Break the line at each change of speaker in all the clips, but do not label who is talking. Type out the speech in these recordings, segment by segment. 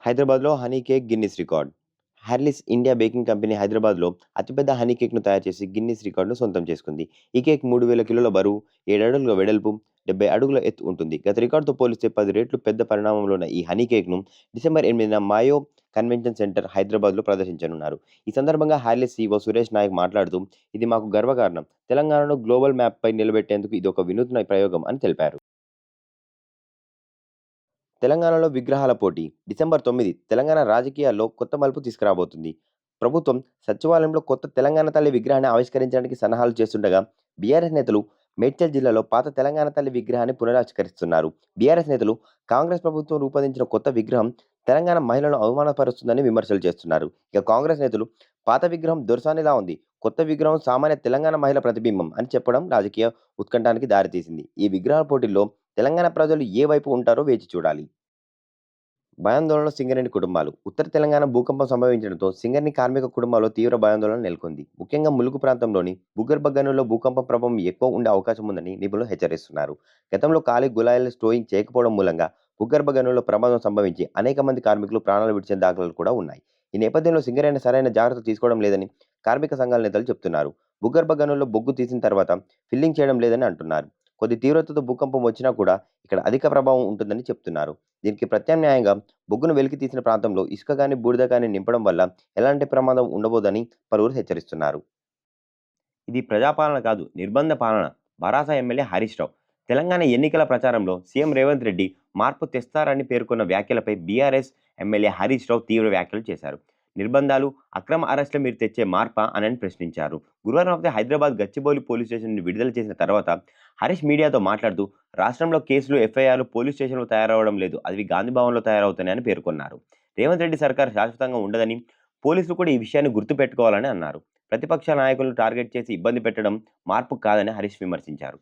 హైదరాబాద్లో honey cake Guinness record. Harley's India baking company హైదరాబాద్లో అతిపెద్ద హనీ కేక్‌ను తయారు చేసి గిన్నిస్ రికార్డును సొంతం చేసుకుంది. ఈ కేక్ 3000 కిలోల బరువు, 7 అడుగుల వెడల్పు, 70 అడుగుల ఎత్తు ఉంటుంది. గత రికార్డుతో పోలిస్తే 10 రెట్లు పెద్ద పరిమాణంలో ఉన్న ఈ హనీ కేక్‌ను డిసెంబర్ 8న మాయో కన్వెన్షన్ సెంటర్ హైదరాబాద్‌లో ప్రదర్శించనున్నారు. ఈ సందర్భంగా హార్లిస్ సీఈఓ సురేష్ నాయక్ మాట్లాడుతూ, "ఇది మాకు గర్వకారణం. తెలంగాణను గ్లోబల్ మ్యాప్‌పై నిలబెట్టేందుకు ఇదొక వినూత్న ప్రయోగం" అని తెలిపారు. తెలంగాణలో విగ్రహాల పోటీ డిసెంబర్ 9 తెలంగాణ రాజకీయాల్లో కొత్త మలుపు తీసుకురాబోతుంది. ప్రభుత్వం సచివాలయంలో కొత్త తెలంగాణ తల్లి విగ్రహాన్ని ఆవిష్కరించడానికి సన్నాహాలు చేస్తుండగా బీఆర్ఎస్ నేతలు మేడ్చల్ జిల్లాలో పాత తెలంగాణ తల్లి విగ్రహాన్ని పునరావిష్కరిస్తున్నారు. బీఆర్ఎస్ నేతలు కాంగ్రెస్ ప్రభుత్వం రూపొందించిన కొత్త విగ్రహం తెలంగాణ మహిళలను అవమానపరుస్తుందని విమర్శలు చేస్తున్నారు. ఇక కాంగ్రెస్ నేతలు పాత విగ్రహం దొరసానిలా ఉంది, కొత్త విగ్రహం సామాన్య తెలంగాణ మహిళ ప్రతిబింబం అని చెప్పడం రాజకీయ ఉత్కంఠానికి దారితీసింది. ఈ విగ్రహాల పోటీల్లో తెలంగాణ ప్రజలు ఏ వైపు ఉంటారో వేచి చూడాలి. భయాందోళనలో సింగరేణి కుటుంబాలు. ఉత్తర తెలంగాణ భూకంపం సంభవించడంతో సింగరేణి కార్మిక కుటుంబాల్లో తీవ్ర భయాందోళన నెలకొంది. ముఖ్యంగా ములుగు ప్రాంతంలోని భూగర్భ గనుల్లో భూకంప ప్రభావం ఎక్కువ ఉండే అవకాశం ఉందని నిపుణులు హెచ్చరిస్తున్నారు. గతంలో ఖాళీ గుళాయిలు స్టోయింగ్ చేయకపోవడం మూలంగా భూగర్భ గనుల్లో ప్రమాదం సంభవించి అనేక మంది కార్మికులు ప్రాణాలు విడిచిన దాఖలాలు కూడా ఉన్నాయి. ఈ నేపథ్యంలో సింగరేణి సరైన జాగ్రత్తలు తీసుకోవడం లేదని కార్మిక సంఘాల నేతలు చెబుతున్నారు. భూగర్భ గనుల్లో బొగ్గు తీసిన తర్వాత ఫిల్లింగ్ చేయడం లేదని అంటున్నారు. కొద్ది తీవ్రతతో భూకంపం వచ్చినా కూడా ఇక్కడ అధిక ప్రభావం ఉంటుందని చెప్తున్నారు. దీనికి ప్రత్యామ్నాయంగా బొగ్గును వెలికి తీసిన ప్రాంతంలో ఇసుక గాని, బూడిద గాని నింపడం వల్ల ఎలాంటి ప్రమాదం ఉండబోదని పలువురు హెచ్చరిస్తున్నారు. ఇది ప్రజాపాలన కాదు, నిర్బంధ పాలన. భరాసా ఎమ్మెల్యే హరీష్ రావు. తెలంగాణ ఎన్నికల ప్రచారంలో సీఎం రేవంత్ రెడ్డి మార్పు తెస్తారని పేర్కొన్న వ్యాఖ్యలపై బీఆర్ఎస్ ఎమ్మెల్యే హరీష్ రావు తీవ్ర వ్యాఖ్యలు చేశారు. నిర్బంధాలు, అక్రమ అరెస్టులు మీరు తెచ్చే మార్పా అని ప్రశ్నించారు. గురువారం రాత్రి హైదరాబాద్ గచ్చిబౌలి పోలీస్ స్టేషన్ నుండి విడుదల చేసిన తర్వాత హరీష్ మీడియాతో మాట్లాడుతూ, రాష్ట్రంలో కేసులు, ఎఫ్ఐఆర్లు పోలీస్ స్టేషన్లో తయారవడం లేదు, అవి గాంధీ భవన్లో తయారవుతాయని పేర్కొన్నారు. రేవంత్ రెడ్డి సర్కార్ శాశ్వతంగా ఉండదని, పోలీసులు కూడా ఈ విషయాన్ని గుర్తుపెట్టుకోవాలని అన్నారు. ప్రతిపక్ష నాయకులను టార్గెట్ చేసి ఇబ్బంది పెట్టడం మార్పు కాదని హరీష్ విమర్శించారు.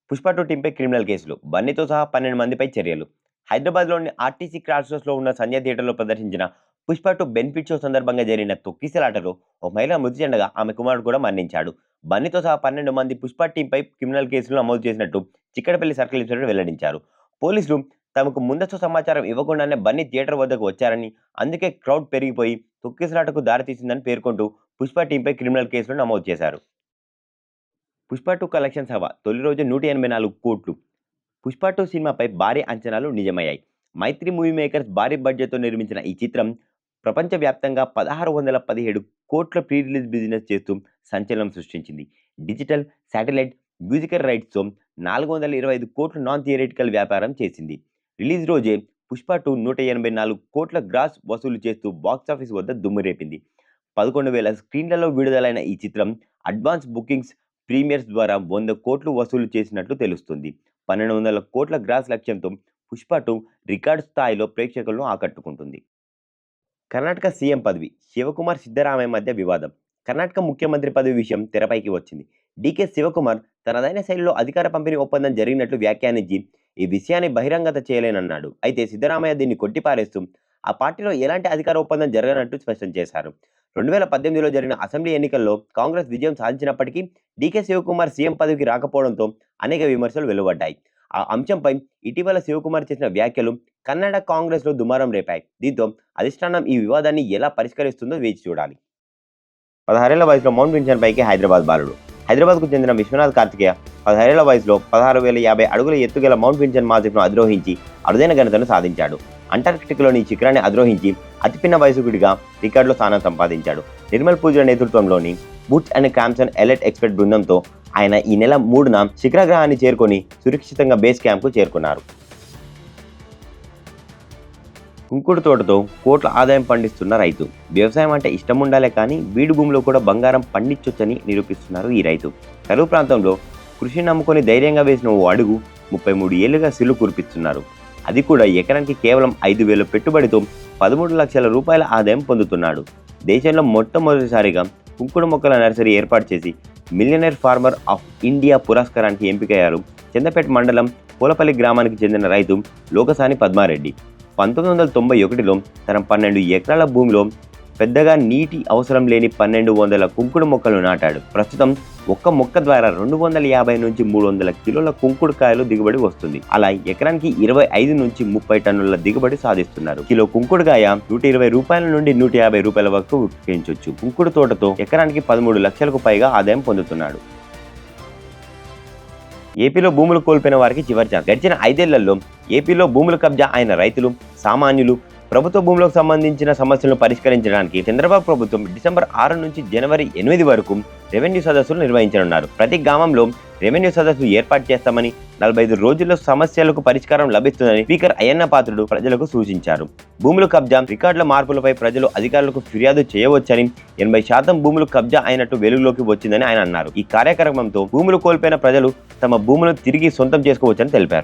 పుష్ప 2 టీంపై క్రిమినల్ కేసులు, బన్నీతో సహా 12 మందిపై చర్యలు. హైదరాబాద్లోని ఆర్టీసీ క్రాస్ రోడ్స్లో ఉన్న సంజయ్ థియేటర్లో ప్రదర్శించిన పుష్ప 2 బెనిఫిట్ షో సందర్భంగా జరిగిన తొక్కిసలాటలో ఒక మహిళ మృతి చెందగా ఆమె కుమారుడు కూడా మరణించాడు. బన్నీతో సహా 12 మంది పుష్ప టీంపై క్రిమినల్ కేసులు నమోదు చేసినట్టు చిక్కడపల్లి సర్కిల్ ఇన్స్పెక్టర్ వెల్లడించారు. పోలీసులు తమకు ముందస్తు సమాచారం ఇవ్వకుండానే బన్నీ థియేటర్ వద్దకు వచ్చారని, అందుకే క్రౌడ్ పెరిగిపోయి తొక్కిసలాటకు దారితీసిందని పేర్కొంటూ పుష్ప టీంపై క్రిమినల్ కేసులు నమోదు చేశారు. పుష్ప 2 కలెక్షన్స్ హవా, తొలి రోజు 184 కోట్లు. పుష్ప 2 సినిమాపై భారీ అంచనాలు నిజమయ్యాయి. మైత్రి మూవీ మేకర్స్ భారీ బడ్జెట్తో నిర్మించిన ఈ చిత్రం ప్రపంచవ్యాప్తంగా 1617 కోట్ల ప్రీ రిలీజ్ బిజినెస్ చేస్తూ సంచలనం సృష్టించింది. డిజిటల్, శాటిలైట్, మ్యూజికల్ రైట్స్తో 425 కోట్ల నాన్ థియేటికల్ వ్యాపారం చేసింది. రిలీజ్ రోజే పుష్ప 2 184 కోట్ల గ్రాస్ వసూలు చేస్తూ బాక్సాఫీస్ వద్ద దుమ్మురేపింది. 11,000 స్క్రీన్లలో విడుదలైన ఈ చిత్రం అడ్వాన్స్ బుకింగ్స్, ప్రీమియర్స్ ద్వారా 100 కోట్లు వసూలు చేసినట్లు తెలుస్తుంది. 1200 కోట్ల గ్రాస్ లక్ష్యంతో పుష్ప 2 రికార్డు స్థాయిలో ప్రేక్షకులను ఆకట్టుకుంటుంది. కర్ణాటక సీఎం పదవి, శివకుమార్ సిద్ధరామయ్య మధ్య వివాదం. కర్ణాటక ముఖ్యమంత్రి పదవి విషయం తెరపైకి వచ్చింది. డీకే శివకుమార్ తనదైన శైలిలో అధికార పంపిణీ ఒప్పందం జరిగినట్లు వ్యాఖ్యానించి ఈ విషయాన్ని బహిరంగత చేయలేనన్నాడు. అయితే సిద్ధరామయ్య దీన్ని కొట్టిపారేస్తూ ఆ పార్టీలో ఎలాంటి అధికార ఒప్పందం జరగనట్టు స్పష్టం చేశారు. 2018లో జరిగిన అసెంబ్లీ ఎన్నికల్లో కాంగ్రెస్ విజయం సాధించినప్పటికీ డీకే శివకుమార్ సీఎం పదవికి రాకపోవడంతో అనేక విమర్శలు వెలువడ్డాయి. ఆ అంశంపై ఇటీవల శివకుమార్ చేసిన వ్యాఖ్యలు కన్నడ కాంగ్రెస్లో దుమారం రేపాయి. దీంతో అధిష్టానం ఈ వివాదాన్ని ఎలా పరిష్కరిస్తుందో వేచి చూడాలి. 16 ఏళ్ల వయసులో మౌంట్ విన్సెంట్ పైకి హైదరాబాద్ బాలుడు. హైదరాబాద్కు చెందిన విశ్వనాథ్ కార్తికేయ 16 ఏళ్ల వయసులో 16,050 అడుగుల ఎత్తుగల మౌంట్ విన్సెంట్ మాసిఫ్ను అధిరోహించి అరుదైన ఘనతను సాధించాడు. అంటార్కిటిక్లోని ఈ శిఖరాన్ని అధిరోహించి అతిపిన్న వయసుకుడిగా రికార్డులో స్థానం సంపాదించాడు. నిర్మల్ పూజల నేతృత్వంలోని బూట్స్ అండ్ క్రాంప్సన్ ఎలైట్ ఎక్స్పర్ట్ బృందంతో ఆయన ఈ నెల 3న శిఖరగ్రహాన్ని చేరుకొని సురక్షితంగా బేస్ క్యాంప్కు చేరుకున్నారు. కుంకుడు తోటతో కోట్ల ఆదాయం పండిస్తున్న రైతు. వ్యవసాయం అంటే ఇష్టం ఉండాలే కానీ బీడు భూమిలో కూడా బంగారం పండించొచ్చని నిరూపిస్తున్నారు ఈ రైతు. కరువు ప్రాంతంలో కృషిని నమ్ముకొని ధైర్యంగా వేసిన ఓ అడుగు 33 ఏళ్లుగా సిల్లు కురిపిస్తున్నారు. అది కూడా ఎకరానికి కేవలం 5,000 పెట్టుబడితో 13 లక్షల రూపాయల ఆదాయం పొందుతున్నాడు. దేశంలో మొట్టమొదటిసారిగా కుంకుడు మొక్కల నర్సరీ ఏర్పాటు చేసి మిలియనర్ ఫార్మర్ ఆఫ్ ఇండియా పురస్కారానికి ఎంపికయ్యారు చందపేట మండలం పూలపల్లి గ్రామానికి చెందిన రైతు లోకసాని పద్మారెడ్డి. 1991లో తన 12 ఎకరాల భూమిలో పెద్దగా నీటి అవసరం లేని 1200 కుంకుడు మొక్కలు నాటాడు. ప్రస్తుతం ఒక్క మొక్క ద్వారా 250 నుంచి 300 కిలోల కుంకుడుకాయలు దిగుబడి వస్తుంది. అలా ఎకరానికి 25 నుంచి 30 టన్నుల దిగుబడి సాధిస్తున్నారు. కిలో కుంకుడుకాయ 120 రూపాయల నుండి 150 రూపాయల వరకు విక్రయించవచ్చు. కుంకుడు తోటతో ఎకరానికి 13 లక్షలకు పైగా ఆదాయం పొందుతున్నాడు. ఏపీలో భూములు కోల్పోయిన వారికి చివరి ఛాన్స్. గడిచిన 5 ఏళ్లలో ఏపీలో భూములు కబ్జా అయిన రైతులు, సామాన్యులు, ప్రభుత్వ భూములకు సంబంధించిన సమస్యలను పరిష్కరించడానికి చంద్రబాబు ప్రభుత్వం డిసెంబర్ 6 నుంచి జనవరి 8 వరకు రెవెన్యూ సదస్సులు నిర్వహించనున్నారు. ప్రతి గ్రామంలో రెవెన్యూ సదస్సు ఏర్పాటు చేస్తామని, 45 రోజుల్లో సమస్యలకు పరిష్కారం లభిస్తుందని స్పీకర్ అయ్యన్న పాత్రుడు ప్రజలకు సూచించారు. భూములు కబ్జా, రికార్డుల మార్పులపై ప్రజలు అధికారులకు ఫిర్యాదు చేయవచ్చని, 80% భూములు కబ్జా అయినట్టు వెలుగులోకి వచ్చిందని ఆయన అన్నారు. ఈ కార్యక్రమంతో భూములు కోల్పోయిన ప్రజలు తమ భూములను తిరిగి సొంతం చేసుకోవచ్చని తెలిపారు.